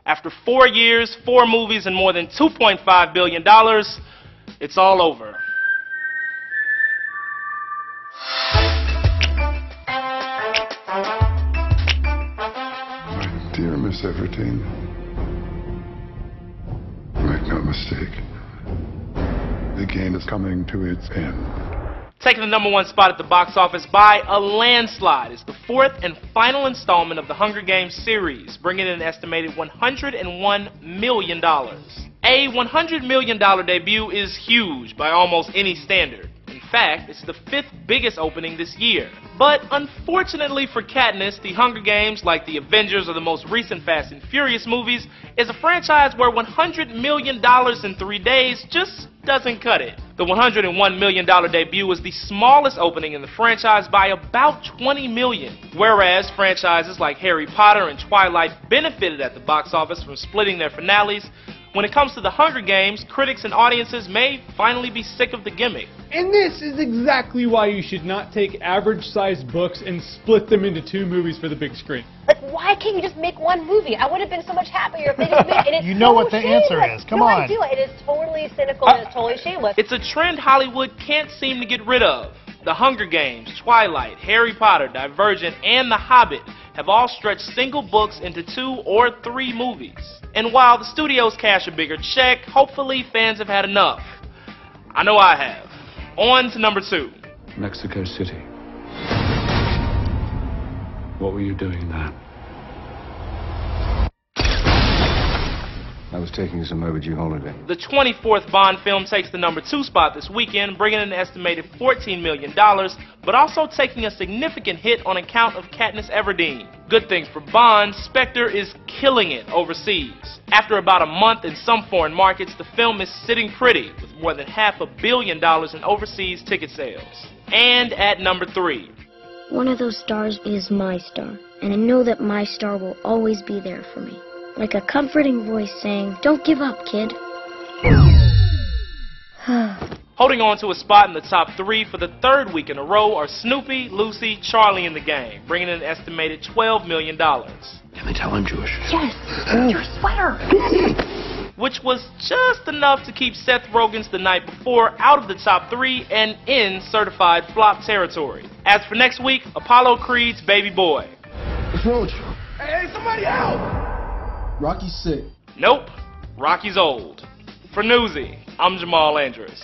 After 4 years, 4 movies, and more than $2.5 billion, it's all over. My dear Miss Everdeen, make no mistake, the game is coming to its end. Taking the #1 spot at the box office by a landslide is the 4th and final installment of the Hunger Games series, bringing in an estimated $101 million. A $100 million debut is huge by almost any standard. In fact, it's the 5th biggest opening this year. But unfortunately for Katniss, the Hunger Games, like the Avengers or the most recent Fast and Furious movies, is a franchise where $100 million in 3 days just doesn't cut it. The $101 million debut was the smallest opening in the franchise by about $20 million, whereas franchises like Harry Potter and Twilight benefited at the box office from splitting their finales. When it comes to the Hunger Games, critics and audiences may finally be sick of the gimmick. And this is exactly why you should not take average-sized books and split them into 2 movies for the big screen. Like, why can't you just make 1 movie? I would have been so much happier if they just made it. And You know what the answer is. Come on. I do. It is totally cynical and it's totally shameless. It's a trend Hollywood can't seem to get rid of. The Hunger Games, Twilight, Harry Potter, Divergent, and The Hobbit have all stretched single books into 2 or 3 movies. And while the studios cash a bigger check, hopefully fans have had enough. I know I have. On to #2. Mexico City. What were you doing there? I was taking some overdue holiday. The 24th Bond film takes the #2 spot this weekend, bringing in an estimated $14 million, but also taking a significant hit on account of Katniss Everdeen. Good thing for Bond, Spectre is killing it overseas. After about a month in some foreign markets, the film is sitting pretty, with more than $500 million in overseas ticket sales. And at #3. One of those stars is my star, and I know that my star will always be there for me. Like a comforting voice saying, "Don't give up, kid." Holding on to a spot in the top 3 for the 3rd week in a row are Snoopy, Lucy, Charlie and the Gang, bringing in an estimated $12 million. Can they tell I'm Jewish? Yes, your sweater. Which was just enough to keep Seth Rogen's The Night Before out of the top 3 and in certified flop territory. As for next week, Apollo Creed's Baby Boy. What's wrong with you? Hey, somebody help! Rocky's sick. Nope, Rocky's old. For Newsy, I'm Jamal Andrus.